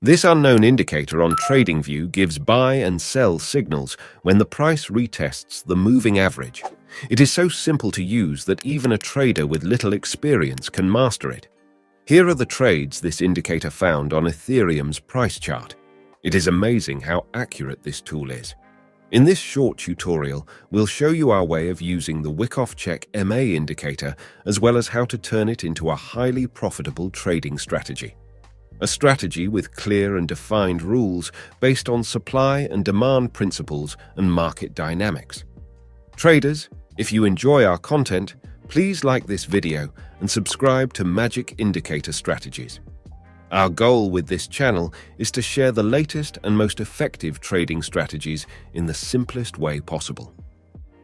This unknown indicator on TradingView gives buy and sell signals when the price retests the moving average. It is so simple to use that even a trader with little experience can master it. Here are the trades this indicator found on Ethereum's price chart. It is amazing how accurate this tool is. In this short tutorial, we'll show you our way of using the Wyckoff-Check MA indicator as well as how to turn it into a highly profitable trading strategy. A strategy with clear and defined rules based on supply and demand principles and market dynamics. Traders, if you enjoy our content, please like this video and subscribe to Magic Indicator Strategies. Our goal with this channel is to share the latest and most effective trading strategies in the simplest way possible.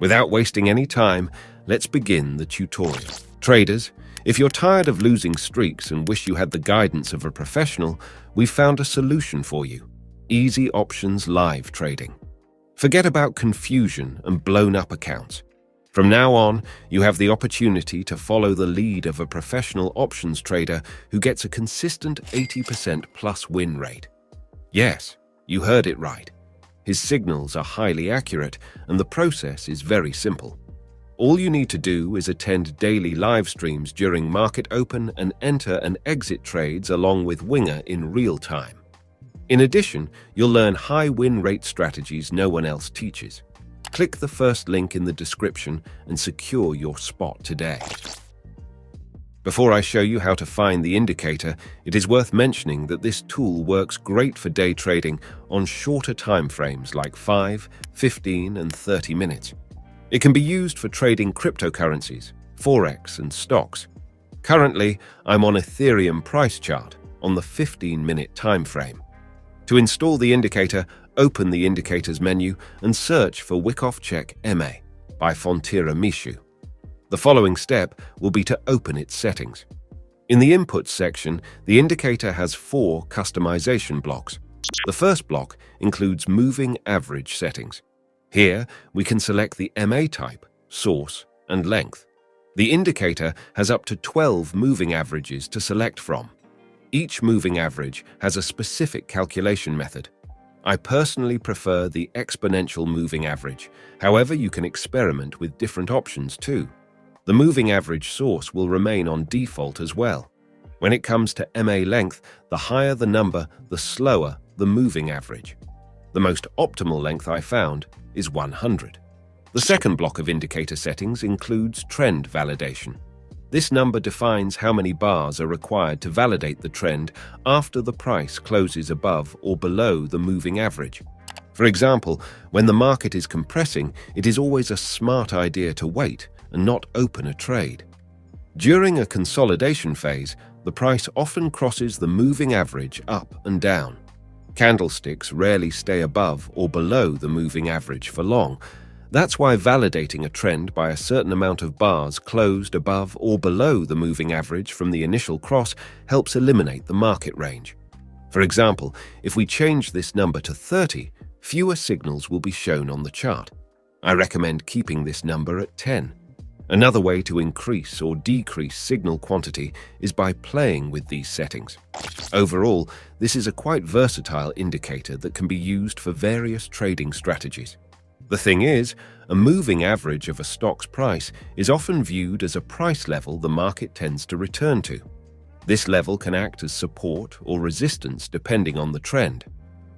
Without wasting any time, let's begin the tutorial. Traders, if you're tired of losing streaks and wish you had the guidance of a professional, we've found a solution for you: Easy Options Live Trading. Forget about confusion and blown-up accounts. From now on, you have the opportunity to follow the lead of a professional options trader who gets a consistent 80% plus win rate. Yes, you heard it right. His signals are highly accurate and the process is very simple. All you need to do is attend daily live streams during market open and enter and exit trades along with Winger in real time. In addition, you'll learn high win rate strategies no one else teaches. Click the first link in the description and secure your spot today. Before I show you how to find the indicator, it is worth mentioning that this tool works great for day trading on shorter time frames like 5, 15, and 30 minutes. It can be used for trading cryptocurrencies, forex, and stocks. Currently, I'm on Ethereum price chart on the 15-minute time frame. To install the indicator, open the Indicators menu and search for Wyckoff-Check MA by Fontira Mishu. The following step will be to open its settings. In the Inputs section, the indicator has 4 customization blocks. The first block includes moving average settings. Here, we can select the MA type, source, and length. The indicator has up to 12 moving averages to select from. Each moving average has a specific calculation method. I personally prefer the exponential moving average. However, you can experiment with different options too. The moving average source will remain on default as well. When it comes to MA length, the higher the number, the slower the moving average. The most optimal length I found is 100. The second block of indicator settings includes trend validation. This number defines how many bars are required to validate the trend after the price closes above or below the moving average. For example, when the market is compressing, it is always a smart idea to wait and not open a trade. During a consolidation phase, the price often crosses the moving average up and down. Candlesticks rarely stay above or below the moving average for long. That's why validating a trend by a certain amount of bars closed above or below the moving average from the initial cross helps eliminate the market range. For example, if we change this number to 30, fewer signals will be shown on the chart. I recommend keeping this number at 10. Another way to increase or decrease signal quantity is by playing with these settings. Overall, this is a quite versatile indicator that can be used for various trading strategies. The thing is, a moving average of a stock's price is often viewed as a price level the market tends to return to. This level can act as support or resistance depending on the trend.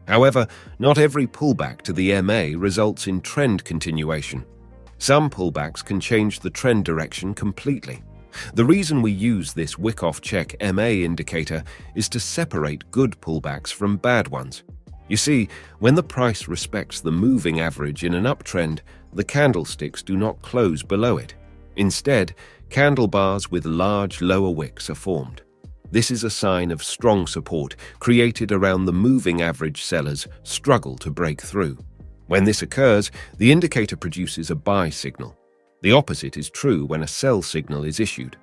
However, not every pullback to the MA results in trend continuation. Some pullbacks can change the trend direction completely. The reason we use this Wyckoff-Check MA indicator is to separate good pullbacks from bad ones. You see, when the price respects the moving average in an uptrend, the candlesticks do not close below it. Instead, candle bars with large lower wicks are formed. This is a sign of strong support created around the moving average sellers struggle to break through. When this occurs, the indicator produces a buy signal. The opposite is true when a sell signal is issued.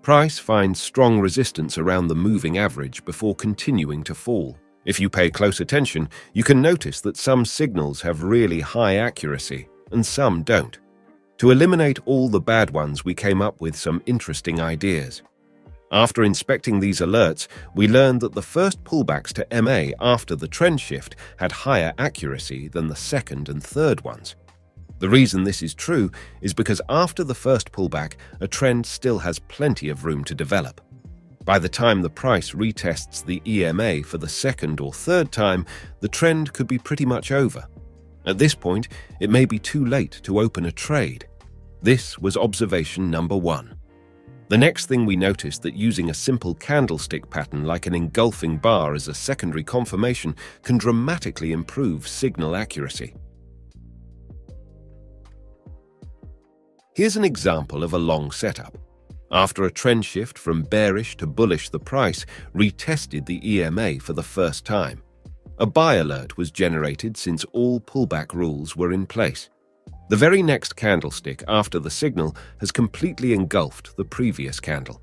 Price finds strong resistance around the moving average before continuing to fall. If you pay close attention, you can notice that some signals have really high accuracy and some don't. To eliminate all the bad ones, we came up with some interesting ideas. After inspecting these alerts, we learned that the first pullbacks to MA after the trend shift had higher accuracy than the second and third ones. The reason this is true is because after the first pullback, a trend still has plenty of room to develop. By the time the price retests the EMA for the second or third time, the trend could be pretty much over. At this point, it may be too late to open a trade. This was observation number 1. The next thing we noticed that using a simple candlestick pattern like an engulfing bar as a secondary confirmation can dramatically improve signal accuracy. Here's an example of a long setup. After a trend shift from bearish to bullish, the price retested the EMA for the first time. A buy alert was generated since all pullback rules were in place. The very next candlestick after the signal has completely engulfed the previous candle.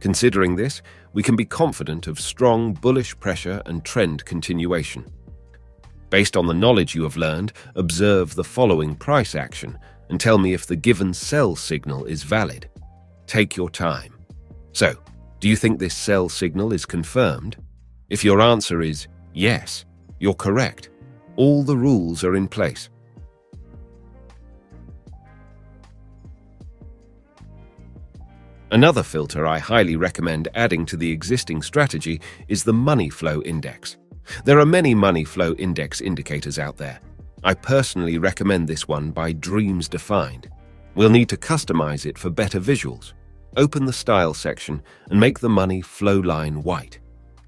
Considering this, we can be confident of strong bullish pressure and trend continuation. Based on the knowledge you have learned, observe the following price action and tell me if the given sell signal is valid. Take your time. So, do you think this sell signal is confirmed? If your answer is yes, you're correct. All the rules are in place. Another filter I highly recommend adding to the existing strategy is the money flow index. There are many money flow index indicators out there. I personally recommend this one by Dreams Defined. We'll need to customize it for better visuals. Open the Style section and make the money flow line white.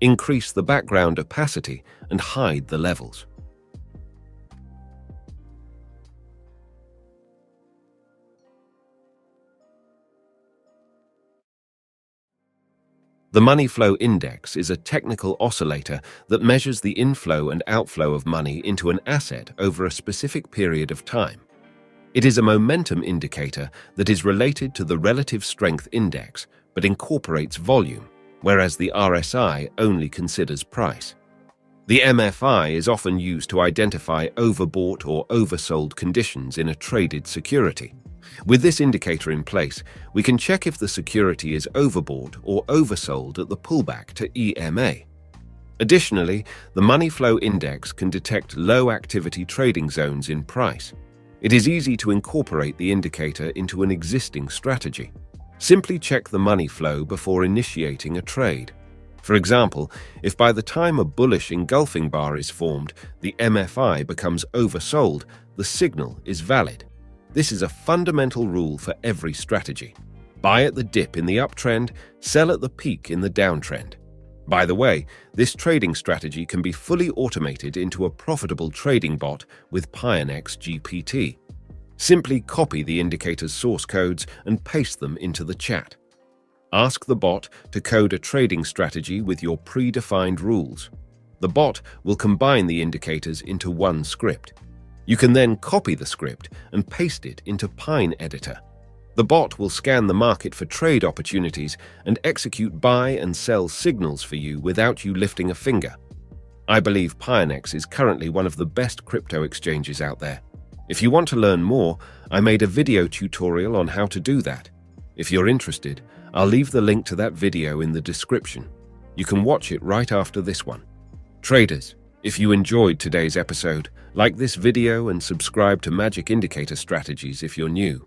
Increase the background opacity and hide the levels. The money flow index is a technical oscillator that measures the inflow and outflow of money into an asset over a specific period of time. It is a momentum indicator that is related to the relative strength index but incorporates volume, whereas the RSI only considers price. The MFI is often used to identify overbought or oversold conditions in a traded security. With this indicator in place, we can check if the security is overbought or oversold at the pullback to EMA. Additionally, the money flow index can detect low-activity trading zones in price. It is easy to incorporate the indicator into an existing strategy. Simply check the money flow before initiating a trade. For example, if by the time a bullish engulfing bar is formed, the MFI becomes oversold, the signal is valid. This is a fundamental rule for every strategy. Buy at the dip in the uptrend, sell at the peak in the downtrend. By the way, this trading strategy can be fully automated into a profitable trading bot with Pionex GPT. Simply copy the indicator's source codes and paste them into the chat. Ask the bot to code a trading strategy with your predefined rules. The bot will combine the indicators into one script. You can then copy the script and paste it into Pine Editor. The bot will scan the market for trade opportunities and execute buy and sell signals for you without you lifting a finger. I believe Pionex is currently one of the best crypto exchanges out there. If you want to learn more, I made a video tutorial on how to do that. If you're interested, I'll leave the link to that video in the description. You can watch it right after this one. Traders, if you enjoyed today's episode, like this video and subscribe to Magic Indicator Strategies if you're new.